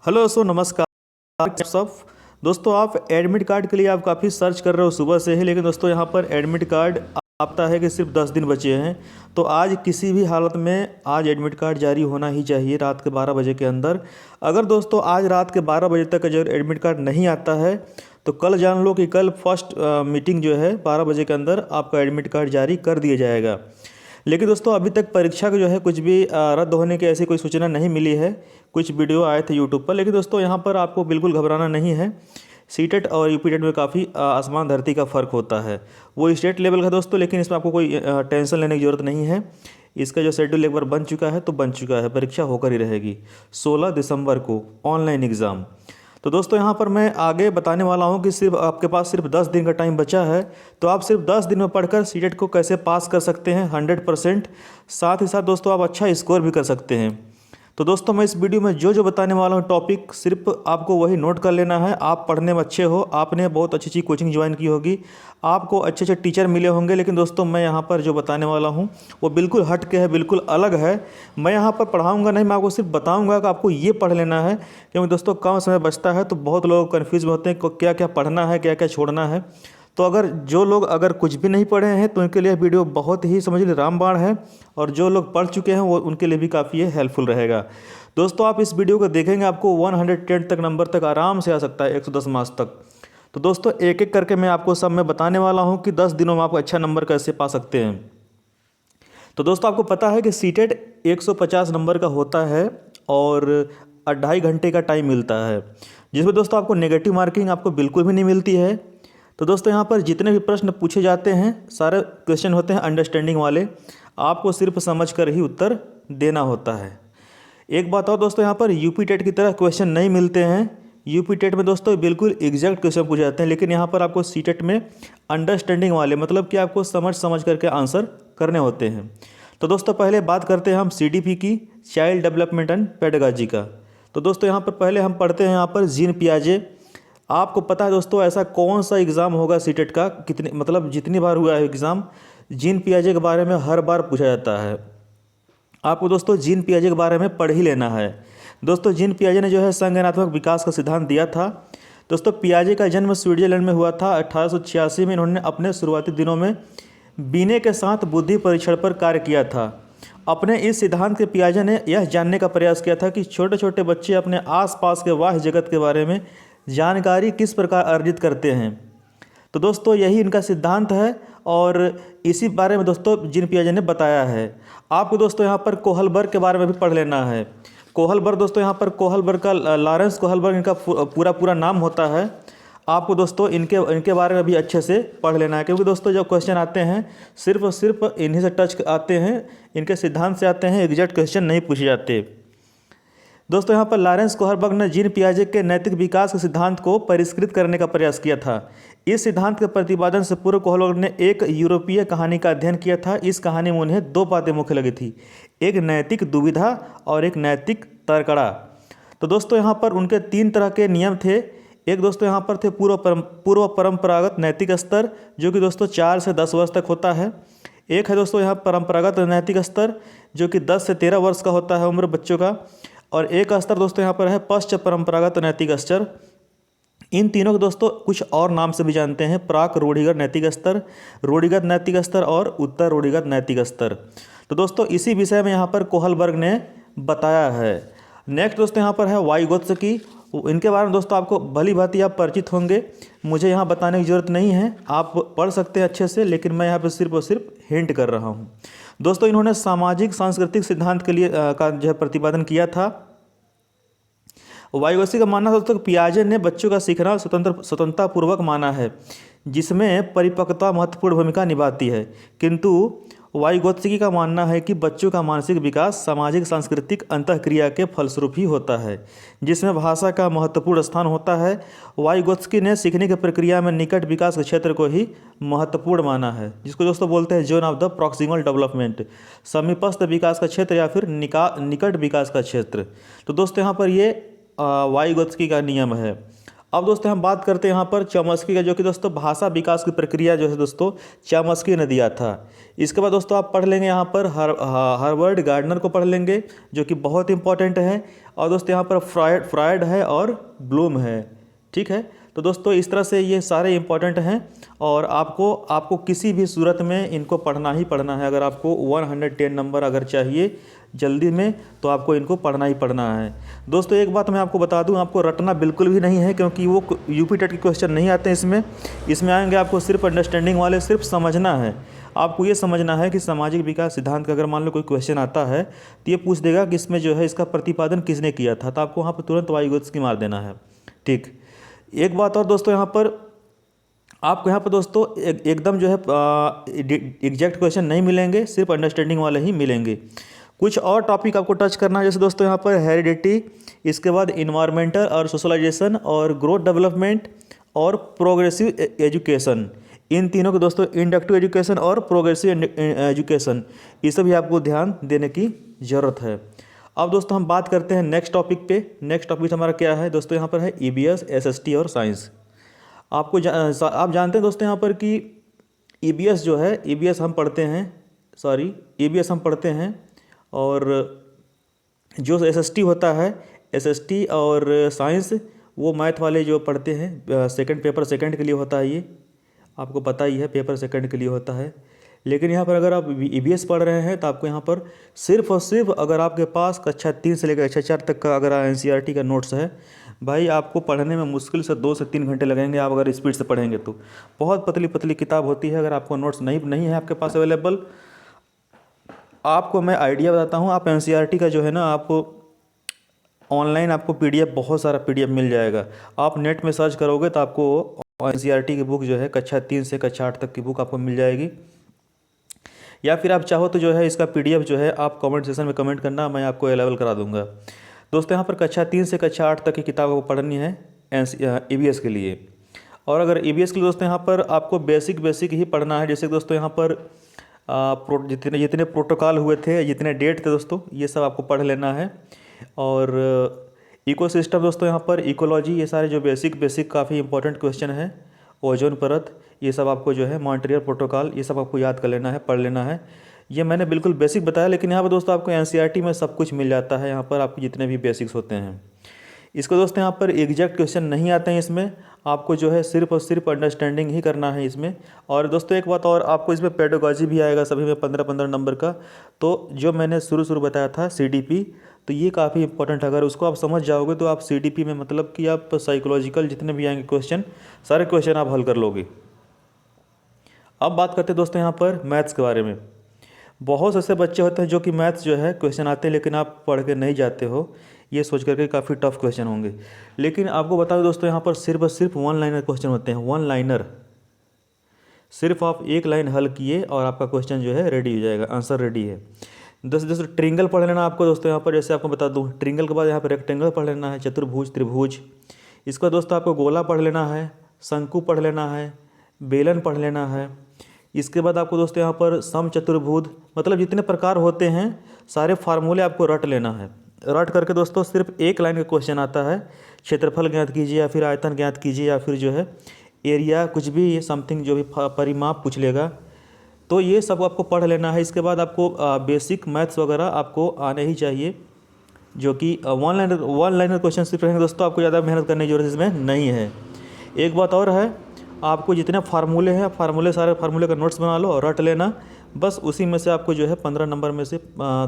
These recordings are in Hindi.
हेलो नमस्कार सब दोस्तों। आप एडमिट कार्ड के लिए आप काफ़ी सर्च कर रहे हो सुबह से ही, लेकिन दोस्तों यहाँ पर एडमिट कार्ड आता है कि सिर्फ 10 दिन बचे हैं। तो आज किसी भी हालत में आज एडमिट कार्ड जारी होना ही चाहिए रात के 12 बजे के अंदर। अगर दोस्तों आज रात के 12 बजे तक अगर एडमिट कार्ड नहीं आता है तो कल जान लो कि कल फर्स्ट मीटिंग जो है 12 बजे के अंदर आपका एडमिट कार्ड जारी कर दिया जाएगा। लेकिन दोस्तों अभी तक परीक्षा का जो है कुछ भी रद्द होने की ऐसी कोई सूचना नहीं मिली है। कुछ वीडियो आए थे यूट्यूब पर, लेकिन दोस्तों यहाँ पर आपको बिल्कुल घबराना नहीं है। सीटेट और यूपीटेट में काफ़ी आसमान धरती का फ़र्क होता है। वो स्टेट लेवल का दोस्तों, लेकिन इसमें आपको कोई टेंशन लेने की ज़रूरत नहीं है। इसका जो शेड्यूल एक बार बन चुका है तो बन चुका है, परीक्षा होकर ही रहेगी 16 दिसंबर को ऑनलाइन एग्ज़ाम। तो दोस्तों यहाँ पर मैं आगे बताने वाला हूँ कि सिर्फ आपके पास सिर्फ 10 दिन का टाइम बचा है, तो आप सिर्फ 10 दिन में पढ़कर सीटेट को कैसे पास कर सकते हैं 100%। साथ ही साथ दोस्तों आप अच्छा स्कोर भी कर सकते हैं। तो दोस्तों मैं इस वीडियो में जो जो बताने वाला हूँ टॉपिक सिर्फ आपको वही नोट कर लेना है। आप पढ़ने में अच्छे हो, आपने बहुत अच्छी अच्छी कोचिंग ज्वाइन की होगी, आपको अच्छे अच्छे टीचर मिले होंगे, लेकिन दोस्तों मैं यहाँ पर जो बताने वाला हूँ वो बिल्कुल हट के है, बिल्कुल अलग है। मैं यहाँ पर पढ़ाऊँगा नहीं, मैं आपको सिर्फ बताऊँगा कि आपको ये पढ़ लेना है। क्योंकि दोस्तों कम समय बचता है तो बहुत लोग कन्फ्यूज़ होते हैं क्या क्या पढ़ना है, क्या क्या छोड़ना है। तो अगर जो लोग अगर कुछ भी नहीं पढ़े हैं तो उनके लिए वीडियो बहुत ही समझ लीजिए रामबाण है, और जो लोग पढ़ चुके हैं वो उनके लिए भी काफ़ी हेल्पफुल रहेगा। दोस्तों आप इस वीडियो को देखेंगे आपको 110 तक नंबर तक आराम से आ सकता है, 110 मार्क्स तक। तो दोस्तों एक एक करके मैं आपको सब में बताने वाला हूँ कि 10 दिनों में आप अच्छा नंबर कैसे पा सकते हैं। तो दोस्तों आपको पता है कि सीटेट 150 नंबर का होता है और 2.5 घंटे का टाइम मिलता है, जिसमें दोस्तों आपको नेगेटिव मार्किंग आपको बिल्कुल भी नहीं मिलती है। तो दोस्तों यहाँ पर जितने भी प्रश्न पूछे जाते हैं सारे क्वेश्चन होते हैं अंडरस्टैंडिंग वाले, आपको सिर्फ समझ कर ही उत्तर देना होता है। एक बात और दोस्तों, यहाँ पर यूपी टेट की तरह क्वेश्चन नहीं मिलते हैं। यूपी टेट में दोस्तों बिल्कुल एग्जैक्ट क्वेश्चन पूछे जाते हैं, लेकिन यहाँ पर आपको सी टेट में अंडरस्टैंडिंग वाले, मतलब कि आपको समझ समझ करके आंसर करने होते हैं। तो दोस्तों पहले बात करते हैं हम CDP की, चाइल्ड डेवलपमेंट एंड पेडागॉजी का। तो दोस्तों यहाँ पर पहले हम पढ़ते हैं यहाँ पर जीन पियाजे। आपको पता है दोस्तों ऐसा कौन सा एग्ज़ाम होगा सीटेट का, कितने मतलब जितनी बार हुआ है एग्ज़ाम, जीन पियाजे के बारे में हर बार पूछा जाता है। आपको दोस्तों जीन पियाजे के बारे में पढ़ ही लेना है। दोस्तों जीन पियाजे ने जो है संज्ञानात्मक विकास का सिद्धांत दिया था। दोस्तों पियाजे का जन्म स्विट्जरलैंड में हुआ था 1886 में। इन्होंने अपने शुरुआती दिनों में बीने के साथ बुद्धि परीक्षण पर कार्य किया था। अपने इस सिद्धांत के पियाजे ने यह जानने का प्रयास किया था कि छोटे छोटे बच्चे अपने आसपास के बाह्य जगत के बारे में जानकारी किस प्रकार अर्जित करते हैं। तो दोस्तों यही इनका सिद्धांत है और इसी बारे में दोस्तों जीन पियाजे ने बताया है। आपको दोस्तों यहाँ पर कोहलबर्ग के बारे में भी पढ़ लेना है। कोहलबर्ग दोस्तों यहाँ पर कोहलबर्ग का लॉरेंस कोहलबर्ग इनका पूरा नाम होता है। आपको दोस्तों इनके बारे में भी अच्छे से पढ़ लेना है, क्योंकि दोस्तों जब क्वेश्चन आते हैं सिर्फ और सिर्फ इन्हीं से टच आते हैं, इनके सिद्धांत से आते हैं, एग्जैक्ट क्वेश्चन नहीं पूछे जाते। दोस्तों यहाँ पर लॉरेंस कोहलबर्ग ने जीन पियाजे के नैतिक विकास के सिद्धांत को परिष्कृत करने का प्रयास किया था। इस सिद्धांत के प्रतिपादन से पूर्व कोहलबर्ग ने एक यूरोपीय कहानी का अध्ययन किया था। इस कहानी में उन्हें दो बातें मुख्य लगी थी, एक नैतिक दुविधा और एक नैतिक तर्कड़ा। तो दोस्तों यहाँ पर उनके 3 तरह के नियम थे। एक दोस्तों यहाँ पर थे पूर्व परंपरागत नैतिक स्तर, जो कि दोस्तों 4 से 10 वर्ष तक होता है। एक है दोस्तों यहाँ परंपरागत नैतिक स्तर, जो कि 10 से 13 वर्ष का होता है उम्र बच्चों का। और एक स्तर दोस्तों यहाँ पर है पश्च परंपरागत नैतिक स्तर। इन तीनों को दोस्तों कुछ और नाम से भी जानते हैं, प्राक रूढ़िगत नैतिक स्तर, रूढ़िगत नैतिक स्तर और उत्तर रूढ़िगत नैतिक स्तर। तो दोस्तों इसी विषय में यहाँ पर कोहलबर्ग ने बताया है। नेक्स्ट दोस्तों यहाँ पर है वाइगोत्स्की। इनके बारे में दोस्तों आपको भली भांति आप परिचित होंगे, मुझे यहाँ बताने की ज़रूरत नहीं है, आप पढ़ सकते हैं अच्छे से, लेकिन मैं यहाँ पर सिर्फ और सिर्फ हिंट कर रहा हूँ। दोस्तों इन्होंने सामाजिक सांस्कृतिक सिद्धांत के लिए का जो है प्रतिपादन किया था। वाइगोत्स्की का मानना था दोस्तों कि पियाजे ने बच्चों का सीखना स्वतंत्रतापूर्वक माना है, जिसमें परिपक्वता महत्वपूर्ण भूमिका निभाती है। किंतु वाइगोत्स्की का मानना है कि बच्चों का मानसिक विकास सामाजिक सांस्कृतिक अंतःक्रिया के फलस्वरूप ही होता है, जिसमें भाषा का महत्वपूर्ण स्थान होता है। वाइगोत्स्की ने सीखने की प्रक्रिया में निकट विकास के क्षेत्र को ही महत्वपूर्ण माना है, जिसको दोस्तों बोलते हैं zone of the proximal development, समीपस्थ विकास का क्षेत्र या फिर निकट विकास का क्षेत्र। तो दोस्तों यहाँ पर ये वाइगोत्स्की का नियम है। अब दोस्तों हम बात करते हैं यहाँ पर चमस्की का, जो कि दोस्तों भाषा विकास की प्रक्रिया जो है दोस्तों चमस्की ने दिया था। इसके बाद दोस्तों आप पढ़ लेंगे यहाँ पर हार्वर्ड गार्डनर को पढ़ लेंगे, जो कि बहुत इंपॉर्टेंट है। और दोस्तों यहाँ पर फ्रायड है और ब्लूम है, ठीक है। तो दोस्तों इस तरह से ये सारे इंपॉर्टेंट हैं और आपको किसी भी सूरत में इनको पढ़ना ही पढ़ना है। अगर आपको 110 नंबर अगर चाहिए जल्दी में तो आपको इनको पढ़ना ही पढ़ना है। दोस्तों एक बात मैं आपको बता दूं, आपको रटना बिल्कुल भी नहीं है, क्योंकि वो यूपी टेट के क्वेश्चन नहीं आते हैं इसमें आएंगे आपको सिर्फ अंडरस्टैंडिंग वाले, सिर्फ समझना है। आपको ये समझना है कि सामाजिक विकास सिद्धांत का अगर मान लो कोई क्वेश्चन आता है तो ये पूछ देगा कि इसमें जो है इसका प्रतिपादन किसने किया था, तो आपको वहाँ पर तुरंत वाईगोत्स्की मार देना है, ठीक। एक बात और दोस्तों, यहाँ पर आपको यहाँ पर दोस्तों एकदम जो है एग्जैक्ट क्वेश्चन नहीं मिलेंगे, सिर्फ अंडरस्टैंडिंग वाले ही मिलेंगे। कुछ और टॉपिक आपको टच करना है, जैसे दोस्तों यहाँ पर हेरिडिटी, इसके बाद इन्वायरमेंटल और सोशलाइजेशन और ग्रोथ डेवलपमेंट और प्रोग्रेसिव एजुकेशन। इन तीनों के दोस्तों इंडक्टिव एजुकेशन और प्रोग्रेसिव एजुकेशन, इसे भी आपको ध्यान देने की ज़रूरत है। अब दोस्तों हम बात करते हैं नेक्स्ट टॉपिक पे। नेक्स्ट टॉपिक हमारा क्या है दोस्तों, यहाँ पर है ईबीएस, एसएसटी और साइंस। आप जानते हैं दोस्तों यहाँ पर कि ईबीएस जो है, ईबीएस हम पढ़ते हैं और जो एसएसटी होता है, एसएसटी और साइंस वो मैथ वाले जो पढ़ते हैं, सेकंड पेपर सेकंड के लिए होता है, ये आपको पता ही है, पेपर सेकंड के लिए होता है। लेकिन यहाँ पर अगर आप ईबीएस पढ़ रहे हैं तो आपको यहाँ पर सिर्फ और सिर्फ अगर आपके पास कक्षा 3 से लेकर कक्षा 4 तक का अगर एनसीईआरटी का नोट्स है, भाई आपको पढ़ने में मुश्किल से 2 से 3 घंटे लगेंगे, आप अगर स्पीड से पढ़ेंगे तो। बहुत पतली पतली किताब होती है। अगर आपको नोट्स नहीं है आपके पास अवेलेबल, आपको मैं आइडिया बताता हूँ। आप एनसीईआरटी का जो है ना, आप ऑनलाइन आपको पीडीएफ, बहुत सारा पीडीएफ मिल जाएगा। आप नेट में सर्च करोगे तो आपको एनसीईआरटी की बुक जो है कक्षा 3 से कक्षा 8 तक की बुक आपको मिल जाएगी। या फिर आप चाहो तो जो है इसका पीडीएफ जो है आप कमेंट सेक्शन में कमेंट करना, मैं आपको अवेलेबल करा दूंगा। दोस्तों यहाँ पर कक्षा 3 से कक्षा 8 तक की किताब आपको पढ़नी है ईबीएस के लिए। और अगर ईबीएस के लिए दोस्तों यहाँ पर आपको बेसिक ही पढ़ना है। जैसे दोस्तों यहाँ पर जितने प्रोटोकॉल हुए थे, जितने डेट थे दोस्तों, ये सब आपको पढ़ लेना है। और इकोसिस्टम दोस्तों यहाँ पर इकोलॉजी, ये सारे जो बेसिक काफ़ी इंपॉर्टेंट क्वेश्चन है। ओजोन परत, ये सब आपको जो है मॉन्ट्रियल प्रोटोकॉल, ये सब आपको याद कर लेना है, पढ़ लेना है। ये मैंने बिल्कुल बेसिक बताया, लेकिन यहाँ पर दोस्तों आपको एनसीईआरटी में सब कुछ मिल जाता है। यहाँ पर आपको जितने भी बेसिक्स होते हैं, इसको दोस्तों यहाँ पर एग्जैक्ट क्वेश्चन नहीं आते हैं इसमें, आपको जो है सिर्फ और सिर्फ अंडरस्टैंडिंग ही करना है इसमें। और दोस्तों एक बात और, आपको इसमें पेडागॉजी भी आएगा सभी में 15-15 नंबर का। तो जो मैंने शुरू बताया था सीडीपी, तो ये काफ़ी इंपॉर्टेंट है। अगर उसको आप समझ जाओगे तो आप सीडीपी में मतलब कि आप साइकोलॉजिकल जितने भी आएंगे क्वेश्चन, सारे क्वेश्चन आप हल कर लोगे। अब बात करते हैं दोस्तों यहाँ पर मैथ्स के बारे में। बहुत ऐसे बच्चे होते हैं जो कि मैथ्स जो है क्वेश्चन आते हैं लेकिन आप पढ़ के नहीं जाते हो, ये सोच करके काफ़ी टफ क्वेश्चन होंगे। लेकिन आपको बता दो दोस्तों, यहाँ पर सिर्फ 1 लाइनर क्वेश्चन होते हैं, 1 लाइनर। सिर्फ आप 1 लाइन हल किए और आपका क्वेश्चन जो है रेडी हो जाएगा, आंसर रेडी है। दोस्तों ट्रिंगल पढ़ लेना आपको दोस्तों यहाँ पर, जैसे आपको बता दूँ, ट्रिंगल के बाद यहाँ पर रेक्टेंगल पढ़ लेना है, चतुर्भुज, त्रिभुज। इसका दोस्तों आपको गोला पढ़ लेना है, शंकु पढ़ लेना है, बेलन पढ़ लेना है। इसके बाद आपको दोस्तों यहाँ पर समचतुर्भुज, मतलब जितने प्रकार होते हैं सारे फार्मूले आपको रट लेना है। रट करके दोस्तों सिर्फ 1 लाइन का क्वेश्चन आता है, क्षेत्रफल ज्ञात कीजिए या फिर आयतन ज्ञात कीजिए या फिर जो है एरिया, कुछ भी ये समथिंग जो भी परिमाप पूछ लेगा, तो ये सब आपको पढ़ लेना है। इसके बाद आपको बेसिक मैथ्स वगैरह आपको आने ही चाहिए, जो कि 1 लाइनर क्वेश्चन सिर्फ रहेंगे दोस्तों, आपको ज़्यादा मेहनत करने की जरूरत इसमें नहीं है। एक बात और है, आपको जितने फार्मूले हैं सारे फार्मूले का नोट्स बना लो और रट लेना, बस उसी में से आपको जो है 15 नंबर में से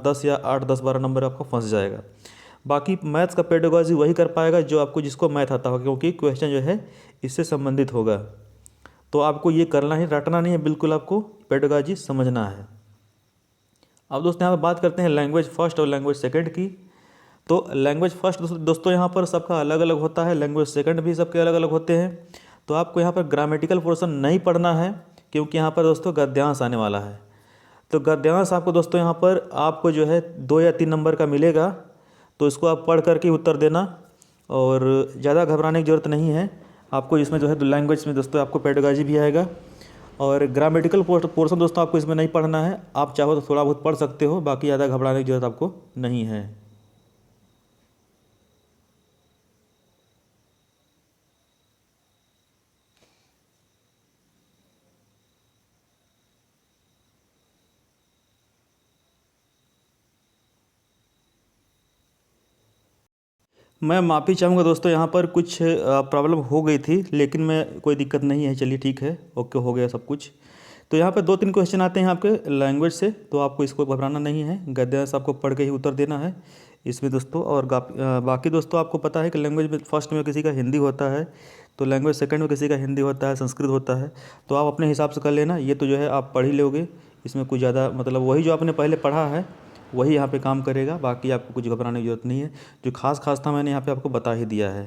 10 या 8, 10, 12 नंबर आपको फंस जाएगा। बाकी मैथ्स का पेडागॉजी वही कर पाएगा जिसको मैथ आता होगा, क्योंकि क्वेश्चन जो है इससे संबंधित होगा। तो आपको ये करना ही, रटना नहीं है बिल्कुल, आपको पेडागॉजी समझना है। अब दोस्तों यहाँ पर बात करते हैं लैंग्वेज फर्स्ट और लैंग्वेज सेकंड की। तो लैंग्वेज फर्स्ट दोस्तों यहाँ पर सबका अलग अलग होता है, लैंग्वेज सेकंड भी सबके अलग अलग होते हैं। तो आपको यहाँ पर ग्रामेटिकल पोर्शन नहीं पढ़ना है, क्योंकि यहाँ पर दोस्तों गद्यांश आने वाला है। तो गद्यांश आपको दोस्तों यहाँ पर आपको जो है 2 या 3 नंबर का मिलेगा, तो इसको आप पढ़ करके उत्तर देना और ज़्यादा घबराने की ज़रूरत नहीं है। आपको इसमें जो है लैंग्वेज में दोस्तों आपको पेडागॉजी भी आएगा और ग्रामेटिकल पोर्शन दोस्तों आपको इसमें नहीं पढ़ना है। आप चाहो तो थोड़ा बहुत पढ़ सकते हो, बाकी ज़्यादा घबराने की ज़रूरत आपको नहीं है। मैं माफ़ी चाहूँगा दोस्तों, यहाँ पर कुछ प्रॉब्लम हो गई थी, लेकिन मैं कोई दिक्कत नहीं है, चलिए ठीक है, ओके हो गया सब कुछ। तो यहाँ पे 2-3 क्वेश्चन आते हैं आपके लैंग्वेज से, तो आपको इसको घबराना नहीं है, गद्यांश आपको पढ़ के ही उत्तर देना है इसमें दोस्तों। और बाकी दोस्तों आपको पता है कि लैंग्वेज में फर्स्ट में किसी का हिंदी होता है, तो लैंग्वेज सेकंड में किसी का हिंदी होता है, संस्कृत होता है, तो आप अपने हिसाब से कर लेना। ये तो जो है आप पढ़ ही लोगे, इसमें कुछ ज़्यादा मतलब वही जो आपने पहले पढ़ा है वही यहाँ पे काम करेगा, बाकी आपको कुछ घबराने की ज़रूरत नहीं है। जो खास था मैंने यहाँ पे आपको बता ही दिया है।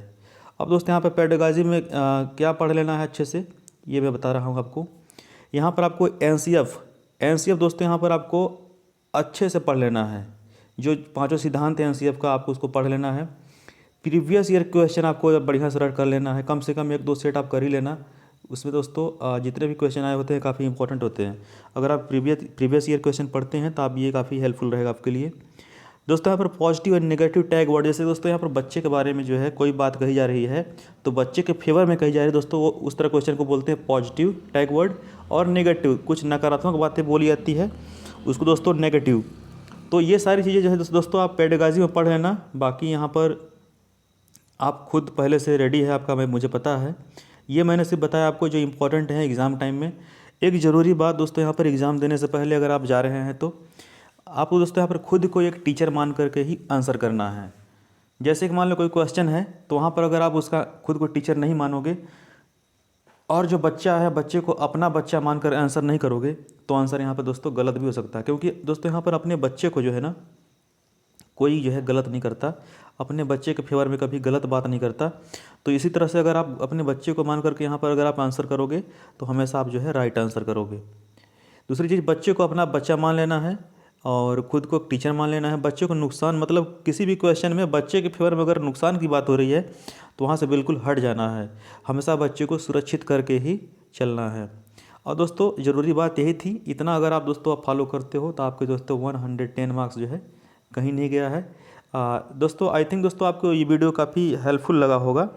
अब दोस्तों यहाँ पे पेडागॉजी में क्या पढ़ लेना है अच्छे से, ये मैं बता रहा हूँ आपको। यहाँ पर आपको एनसीएफ दोस्तों यहाँ पर आपको अच्छे से पढ़ लेना है। जो 5 सिद्धांत है एनसीएफ का, आपको उसको पढ़ लेना है। प्रीवियस ईयर क्वेश्चन आपको बढ़िया से रट कर लेना है, कम से कम 1-2 सेट आप कर ही लेना। उसमें दोस्तों जितने भी क्वेश्चन आए होते हैं काफ़ी इंपॉर्टेंट होते हैं। अगर आप प्रीवियस ईयर क्वेश्चन पढ़ते हैं तो आप ये काफ़ी हेल्पफुल रहेगा आपके लिए। दोस्तों यहाँ पर पॉजिटिव और नेगेटिव टैग वर्ड, जैसे दोस्तों यहाँ पर बच्चे के बारे में जो है कोई बात कही जा रही है तो बच्चे के फेवर में कही जा रही है दोस्तों, वो उस तरह क्वेश्चन को बोलते हैं पॉजिटिव टैग वर्ड। और नेगेटिव, कुछ नकारात्मक बातें बोली जाती है उसको दोस्तों नेगेटिव। तो ये सारी चीज़ें जो है दोस्तों आप पेडागॉजी में पढ़ लेना। बाकी यहाँ पर आप खुद पहले से रेडी है आपका, मुझे पता है। ये मैंने सिर्फ बताया आपको जो इंपॉर्टेंट है एग्ज़ाम टाइम में। एक ज़रूरी बात दोस्तों, यहाँ पर एग्ज़ाम देने से पहले अगर आप जा रहे हैं तो आपको दोस्तों यहाँ पर खुद को एक टीचर मान करके ही आंसर करना है। जैसे कि मान लो कोई क्वेश्चन है तो वहाँ पर अगर आप उसका खुद को टीचर नहीं मानोगे और जो बच्चा है बच्चे को अपना बच्चा मानकर आंसर नहीं करोगे तो आंसर यहाँ पर दोस्तों गलत भी हो सकता है। क्योंकि दोस्तों यहाँ पर अपने बच्चे को जो है ना कोई जो है गलत नहीं करता, अपने बच्चे के फेवर में कभी गलत बात नहीं करता। तो इसी तरह से अगर आप अपने बच्चे को मान करके यहाँ पर अगर आप आंसर करोगे तो हमेशा आप जो है राइट आंसर करोगे। दूसरी चीज़, बच्चे को अपना बच्चा मान लेना है और खुद को टीचर मान लेना है। बच्चे को नुकसान मतलब किसी भी क्वेश्चन में बच्चे के फेवर में अगर नुकसान की बात हो रही है तो वहाँ से बिल्कुल हट जाना है, हमेशा बच्चे को सुरक्षित करके ही चलना है। और दोस्तों ज़रूरी बात यही थी, इतना अगर आप दोस्तों आप फॉलो करते हो तो आपके दोस्तों 110 मार्क्स जो है कहीं नहीं गया है। दोस्तों आई थिंक दोस्तों आपको ये वीडियो काफ़ी हेल्पफुल लगा होगा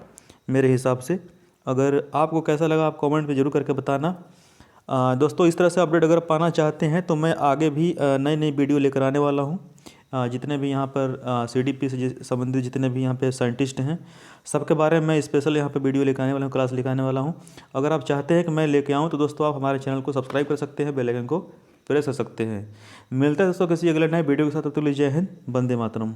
मेरे हिसाब से। अगर आपको कैसा लगा आप कमेंट में ज़रूर करके बताना। दोस्तों इस तरह से अपडेट अगर पाना चाहते हैं तो मैं आगे भी नई नई वीडियो लेकर आने वाला हूँ। जितने भी यहाँ पर CDP से संबंधित जितने भी यहाँ पे साइंटिस्ट हैं सबके बारे में मैं स्पेशल यहाँ पे वीडियो लेकर आने वाला हूँ, क्लास लेकर आने वाला हूँ। अगर आप चाहते हैं कि मैं लेके आऊँ तो दोस्तों आप हमारे चैनल को सब्सक्राइब कर सकते हैं, बेल आइकन को प्रेस कर सकते हैं। मिलता है दोस्तों किसी अगले नए वीडियो के साथ, तब तक के लिए जय हिंद, वंदे मातरम।